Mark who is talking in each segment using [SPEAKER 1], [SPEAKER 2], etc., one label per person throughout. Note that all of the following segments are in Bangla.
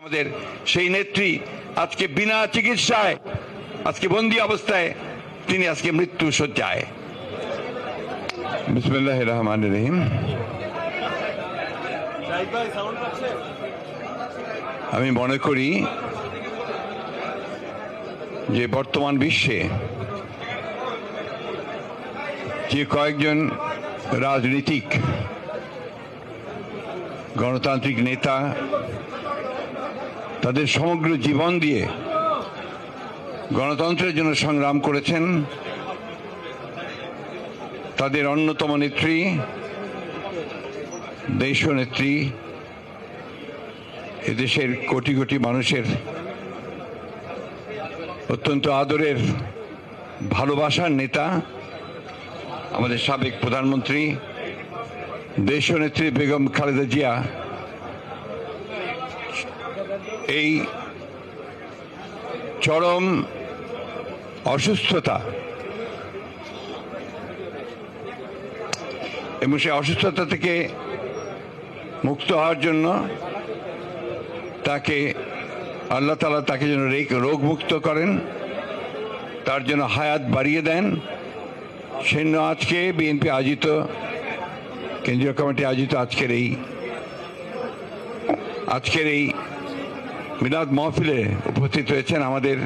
[SPEAKER 1] আমাদের সেই নেত্রী আজকে বিনা চিকিৎসায় আজকে বন্দী অবস্থায় তিনি আজকে মৃত্যু শয্যায়। বিসমিল্লাহির রহমানির রহিম। আমি মনে করি যে বর্তমান বিশ্বে যে কয়েকজন রাজনীতিক গণতান্ত্রিক নেতা তাদের সমগ্র জীবন দিয়ে গণতন্ত্রের জন্য সংগ্রাম করেছেন, তাদের অন্যতম নেত্রী দেশনেত্রী এদেশের কোটি কোটি মানুষের অত্যন্ত আদরের ভালোবাসার নেতা আমাদের সাবেক প্রধানমন্ত্রী দেশনেত্রী বেগম খালেদা জিয়া এই চরম অসুস্থতা এবং সেই অসুস্থতা থেকে মুক্ত হওয়ার জন্য তাকে আল্লাহ তাআলা তাকে যেন রোগ মুক্ত করেন, তার জন্য হায়াত বাড়িয়ে দেন। সেজন্য আজকে বিএনপি আয়োজিত কেন্দ্রীয় কমিটি আয়োজিত আজকের এই মিলাদ মাহফিলে উপস্থিত হয়েছেন আমাদের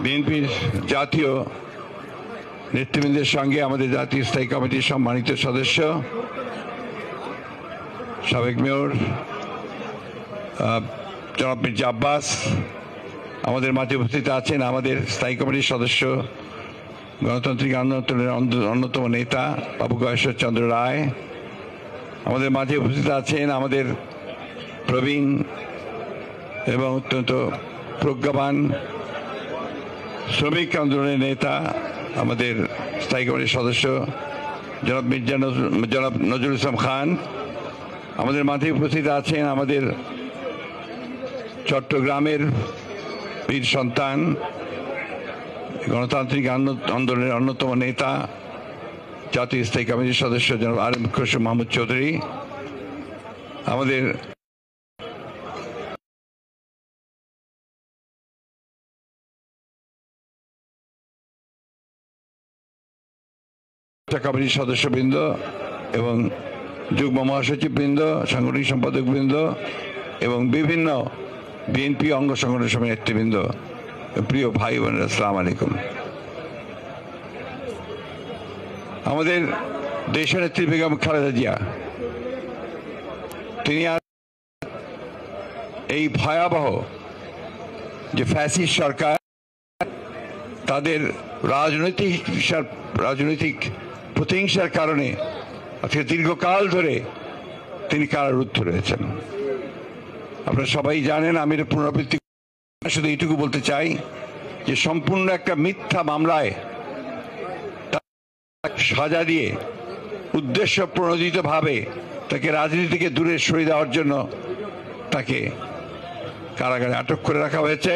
[SPEAKER 1] বিএনপির জাতীয় নেতৃবৃন্দের সঙ্গে আমাদের জাতীয় স্থায়ী কমিটির সম্মানিত সদস্য সাবেক মেয়র জনাব মির্জা আব্বাস, আমাদের মাঝে উপস্থিত আছেন আমাদের স্থায়ী কমিটির সদস্য গণতান্ত্রিক আন্দোলনের অন্যতম নেতা বাবু গয়েশ্বর চন্দ্র রায়, আমাদের মাঝে উপস্থিত আছেন আমাদের প্রবীণ এবং অত্যন্ত প্রজ্ঞাবান শ্রমিক আন্দোলনের নেতা আমাদের স্থায়ী কমিটির সদস্য জনাব নজরুল ইসলাম খান, আমাদের মাঝে উপস্থিত আছেন আমাদের চট্টগ্রামের বীর সন্তান গণতান্ত্রিক আন্দোলনের অন্যতম নেতা জাতীয় স্থায়ী কমিটির সদস্য জনাব আরএম খসরু মাহমুদ চৌধুরী, আমাদের কমিটির সদস্যবৃন্দ এবং যুগ্ম মহাসচিববৃন্দ, সাংগঠনিক সম্পাদকবৃন্দ এবং বিভিন্ন বিএনপি অঙ্গ সংগঠন সমিতির নেতৃবৃন্দ, প্রিয় ভাই বোনেরা, আসসালামু আলাইকুম। আমাদের দেশনেত্রী বেগম খালেদা জিয়া তিনি এই ভয়াবহ যে ফ্যাসিস্ট সরকার তাদের রাজনৈতিক প্রতিহিংসার কারণে আজকে দীর্ঘকাল ধরে তিনি কারারুদ্ধ রয়েছেন। আপনারা সবাই জানেন, আমি এর পুনরাবৃত্তি শুধু এইটুকু বলতে চাই যে সম্পূর্ণ একটা মিথ্যা মামলায় সাজা দিয়ে উদ্দেশ্য প্রণোদিতভাবে তাকে রাজনীতি থেকে দূরে সরিয়ে দেওয়ার জন্য তাকে কারাগারে আটক করে রাখা হয়েছে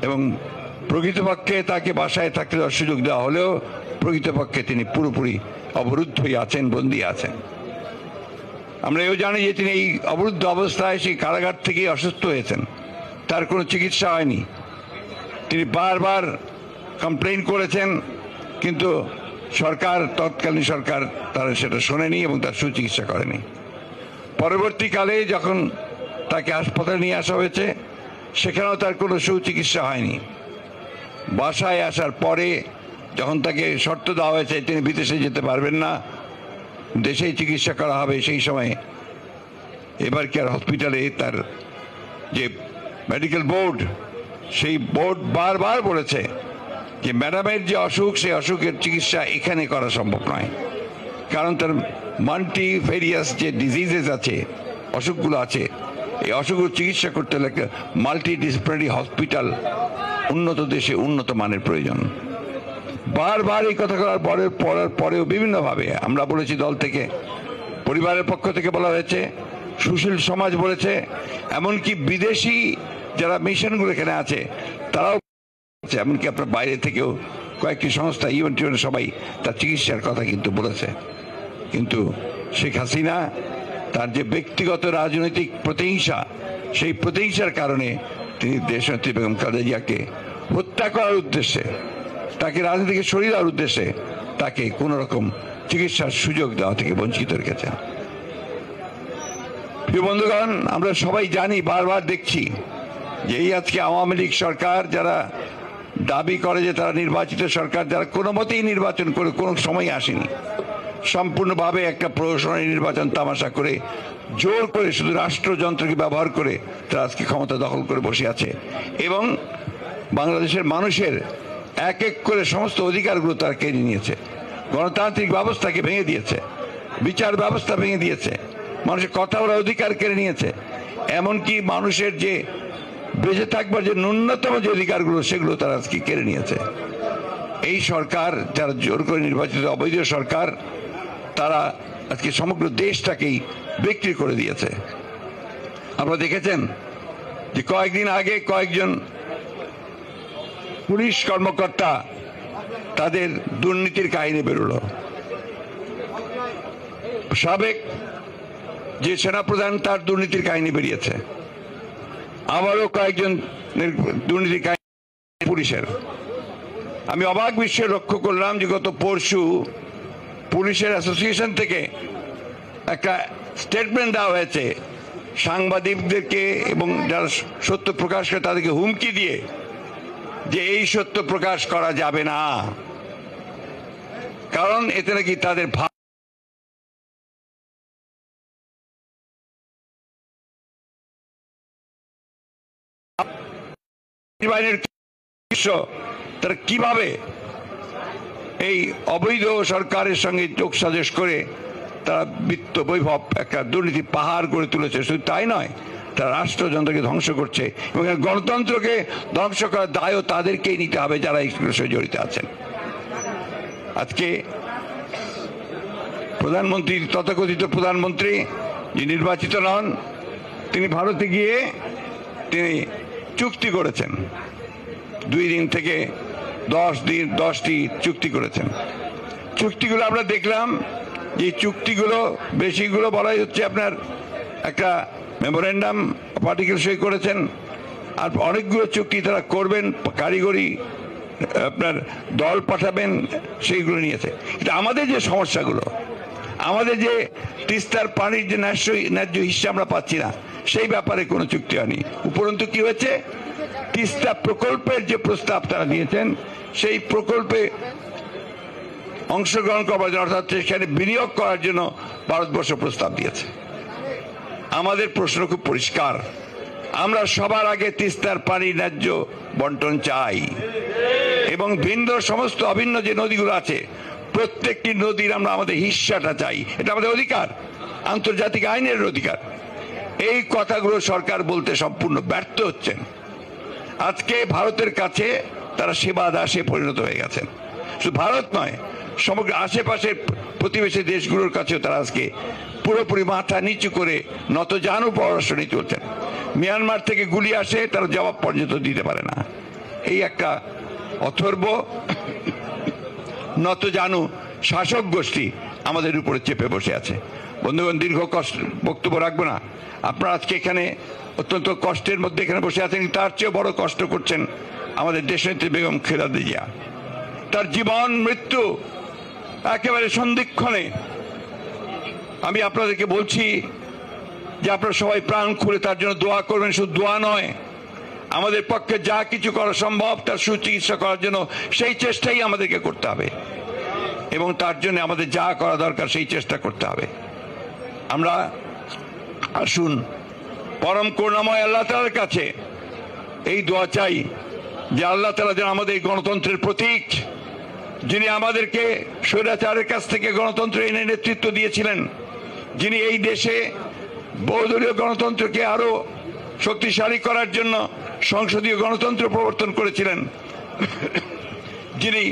[SPEAKER 1] এবং প্রকৃতপক্ষে তাকে বাসায় থাকতে দেওয়ার সুযোগ দেওয়া হলেও প্রকৃতপক্ষে তিনি পুরোপুরি অবরুদ্ধ হয়ে আছেন, বন্দী আছেন। আমরা এও জানি যে তিনি এই অবরুদ্ধ অবস্থায় সেই কারাগার থেকে অসুস্থ হয়েছেন, তার কোনো চিকিৎসা হয়নি। তিনি বারবার কমপ্লেইন করেছেন, কিন্তু তৎকালীন সরকার তারা সেটা শোনেনি এবং তার সুচিকিৎসা করেনি। পরবর্তীকালে যখন তাকে হাসপাতালে নিয়ে আসা হয়েছে সেখানেও তার কোনো সুচিকিৎসা হয়নি। বাসায় আসার পরে যখন তাকে শর্ত দেওয়া হয়েছে তিনি বিদেশে যেতে পারবেন না, দেশেই চিকিৎসা করা হবে, সেই সময় এবার কেয়ার হসপিটালে তার যে মেডিকেল বোর্ড, সেই বোর্ড বারবার বলেছে যে ম্যাডামের যে অসুখ সেই অসুখের চিকিৎসা এখানে করা সম্ভব নয়, কারণ তার মাল্টিফেরিয়াস যে ডিজিজেস আছে, অসুখগুলো আছে, এই অসুখগুলো চিকিৎসা করতে হলে একটা মাল্টিডিসিপ্লিনারি হসপিটাল উন্নত দেশে উন্নত মানের প্রয়োজন। বারবার এই কথা পড়ার পরেও বিভিন্নভাবে আমরা বলেছি, দল থেকে, পরিবারের পক্ষ থেকে বলা হয়েছে, সুশীল সমাজ বলেছে, এমনকি বিদেশি যারা মিশনগুলো এখানে আছে তারাও, এমনকি আপনার বাইরে থেকেও কয়েকটি সংস্থা ইউএন সবাই তার চিকিৎসার কথা কিন্তু বলেছে। কিন্তু শেখ হাসিনা তার যে ব্যক্তিগত রাজনৈতিক প্রতিহিংসা সেই প্রতিহিংসার কারণে তিনি দেশনেত্রী বেগম খালেদা জিয়াকে হত্যা করার উদ্দেশ্যে, তাকে রাজনীতি থেকে সরিয়ে দেওয়ার উদ্দেশ্যে তাকে কোন রকম চিকিৎসার সুযোগ দেওয়া থেকে বঞ্চিত রেখেছেন। প্রিয় বন্ধুগণ, আমরা সবাই জানি, বারবার দেখছি যে এই আজকে আওয়ামী লীগ সরকার যারা দাবি করে যে তারা নির্বাচিত সরকার, যারা কোনো মতেই নির্বাচন করে কোনো সময় আসেনি, সম্পূর্ণভাবে একটা প্রহসনের নির্বাচন তামাশা করে জোর করে শুধু রাষ্ট্রযন্ত্রকে ব্যবহার করে তারা আজকে ক্ষমতা দখল করে বসে আছে এবং বাংলাদেশের মানুষের এক এক করে সমস্ত অধিকারগুলো তারা কেড়ে নিয়েছে, গণতান্ত্রিক ব্যবস্থাকে ভেঙে দিয়েছে, বিচার ব্যবস্থা ভেঙে দিয়েছে, মানুষের কথা বলার অধিকার কেড়ে নিয়েছে, এমনকি মানুষের যে বেঁচে থাকবার যে ন্যূনতম যে অধিকারগুলো সেগুলো তারা আজকে কেড়ে নিয়েছে। এই সরকার যারা জোর করে নির্বাচিত অবৈধ সরকার, তারা আজকে সমগ্র দেশটাকেই বিক্রি করে দিয়েছে। আপনারা দেখেছেন যে কয়েকদিন আগে কয়েকজন পুলিশ কর্মকর্তা তাদের দুর্নীতির কাহিনী বেরোলো। সাবেক যে সেনাপ্রধান তার দুর্নীতির কাহিনী বেরিয়েছে, আবারও কয়েকজন দুর্নীতির কাহিনী পুলিশের। আমি অবাক বিস্ময়ে লক্ষ্য করলাম যে গত পরশু পুলিশের অ্যাসোসিয়েশন থেকে একটা স্টেটমেন্ট দেওয়া হয়েছে সাংবাদিকদেরকে এবং যারা সত্য প্রকাশ করে তাদেরকে হুমকি দিয়ে যে এই সত্য প্রকাশ করা যাবে না, কারণ এতে নাকি তাদের তারা কিভাবে এই অবৈধ সরকারের সঙ্গে যোগসাজশ করে তারা বিত্ত বৈভব একটা দুর্নীতি পাহাড় গড়ে তুলেছে। শুধু তাই নয়, তারা রাষ্ট্রযন্ত্রকে ধ্বংস করছে এবং গণতন্ত্রকে ধ্বংস করার দায়ও তাদেরকেই নিতে হবে যারা এই বিষয়ে জড়িত আছেন। আজকে প্রধানমন্ত্রী, তথাকথিত প্রধানমন্ত্রী যে নির্বাচিত নন, তিনি ভারতে গিয়ে তিনি চুক্তি করেছেন, 2 দিন থেকে 10টি চুক্তি করেছেন। চুক্তিগুলো আমরা দেখলাম যে চুক্তিগুলো বেশিগুলো বলাই হচ্ছে আপনার একটা মেমোরেন্ডাম পার্টিকেল সই করেছেন, আর অনেকগুলো চুক্তি তারা করবেন, কারিগরি আপনার দল পাঠাবেন, সেইগুলো নিয়েছে। কিন্তু আমাদের যে সমস্যাগুলো, আমাদের যে তিস্তার পানির যে ন্যায্য হিস্সা আমরা পাচ্ছি না, সেই ব্যাপারে কোনো চুক্তি হয়নি। উপরন্তু কি হয়েছে, তিস্তা প্রকল্পের যে প্রস্তাব তারা নিয়েছেন, সেই প্রকল্পে অংশগ্রহণ করার জন্য, অর্থাৎ সেখানে বিনিয়োগ করার জন্য ভারতবর্ষ প্রস্তাব দিয়েছে। আমাদের প্রশ্ন খুব পরিষ্কার, আমরা সবার আগে তিস্তার পানি ন্যায্য বন্টন চাই এবং ভিন্ন সমস্ত অভিন্ন যে নদীগুলো আছে প্রত্যেকটি নদীর আমরা আমাদের হিস্সাটা চাই, এটা আমাদের অধিকার, আন্তর্জাতিক আইনের অধিকার। এই কথাগুলো সরকার বলতে সম্পূর্ণ ব্যর্থ হচ্ছেন। আজকে ভারতের কাছে তারা সেবা দাসে পরিণত হয়ে গেছেন। শুধু ভারত নয়, সমগ্র আশেপাশের প্রতিবেশী দেশগুলোর কাছেও তারা আজকে পুরোপুরি মাথা নিচু করে নতজানু পররাষ্ট্র নীতি চলছেন। মিয়ানমার থেকে গুলি আসে, তারা জবাব পর্যন্ত দিতে পারে না। এই একটা অথর্ব নতজানু শাসক গোষ্ঠী আমাদের উপরে চেপে বসে আছে। বন্ধুগণ, দীর্ঘ বক্তব্য রাখবো না। আপনারা আজকে এখানে অত্যন্ত কষ্টের মধ্যে এখানে বসে আছেন, তার চেয়ে বড় কষ্ট করছেন আমাদের দেশনেত্রী বেগম খালেদা জিয়া। তার জীবন মৃত্যু একেবারে সন্ধিক্ষণে। আমি আপনাদেরকে বলছি যে আপনারা সবাই প্রাণ খুলে তার জন্য দোয়া করবেন। শুধু দোয়া নয়, আমাদের পক্ষে যা কিছু করা সম্ভব তার সুচিকিৎসা করার জন্য সেই চেষ্টাই আমাদেরকে করতে হবে এবং তার জন্য আমাদের যা করা দরকার সেই চেষ্টা করতে হবে। আমরা আসুন পরম করুণাময় আল্লাহ তাআলার কাছে এই দোয়া চাই যে আল্লাহ তাআলা যেন আমাদের গণতন্ত্রের প্রতীক, যিনি আমাদেরকে স্বৈরাচারের কাছ থেকে গণতন্ত্র এনে নেতৃত্ব দিয়েছিলেন, যিনি এই দেশে বহুদলীয় গণতন্ত্রকে আরো শক্তিশালী করার জন্য সংসদীয় গণতন্ত্র প্রবর্তন করেছিলেন, যিনি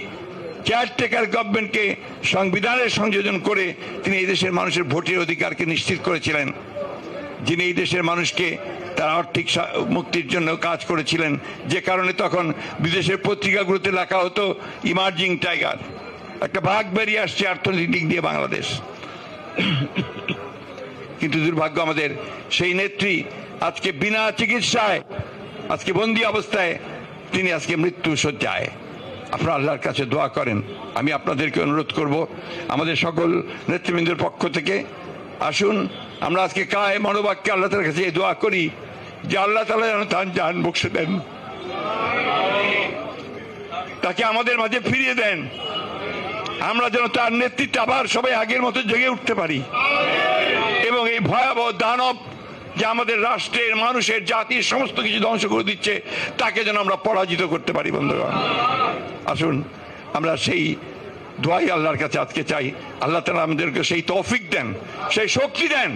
[SPEAKER 1] কেয়ারটেকার গভর্নমেন্টকে সংবিধানের সংযোজন করে তিনি এই দেশের মানুষের ভোটের অধিকারকে নিশ্চিত করেছিলেন, যিনি এই দেশের মানুষকে তার আর্থিক মুক্তির জন্য কাজ করেছিলেন, যে কারণে তখন বিদেশের পত্রিকাগুলোতে লেখা হতো ইমার্জিং টাইগার, একটা ভাগ বেরিয়ে আসছে অর্থনৈতিক দিক দিয়ে বাংলাদেশ। কিন্তু দুর্ভাগ্য আমাদের সেই নেত্রী আজকে বিনা চিকিৎসায় আজকে বন্দি অবস্থায় তিনি আজকে মৃত্যু শয্যায়। আপনারা আল্লাহর কাছে দোয়া করেন। আমি আপনাদেরকে অনুরোধ করব, আমাদের সকল নেতৃবৃন্দের পক্ষ থেকে আসুন আমরা আজকে কায় মনোবাক্যে আল্লাহ তাআলার কাছে এই দোয়া করি যে আল্লাহ তাআলা যেন তার জান বখশে দেন, তাকে আমাদের মাঝে ফিরিয়ে দেন, আমরা যেন তার নেতৃত্বে আবার সবাই আগের মতো জেগে উঠতে পারি এবং এই ভয়াবহ দানব যে আমাদের রাষ্ট্রের, মানুষের, জাতির সমস্ত কিছু ধ্বংস করে দিচ্ছে তাকে যেন আমরা পরাজিত করতে পারি। বন্ধুগণ, আসুন আমরা সেই দোয়াই আল্লাহর কাছে আজকে চাই। আল্লাহ তাআলা আমাদেরকে সেই তৌফিক দেন, সেই শক্তি দেন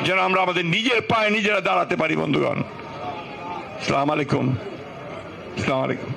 [SPEAKER 1] যেন আমরা আমাদের নিজের পায়ে নিজেরা দাঁড়াতে পারি। বন্ধুগণ, আসসালামু আলাইকুম। আসসালামু আলাইকুম।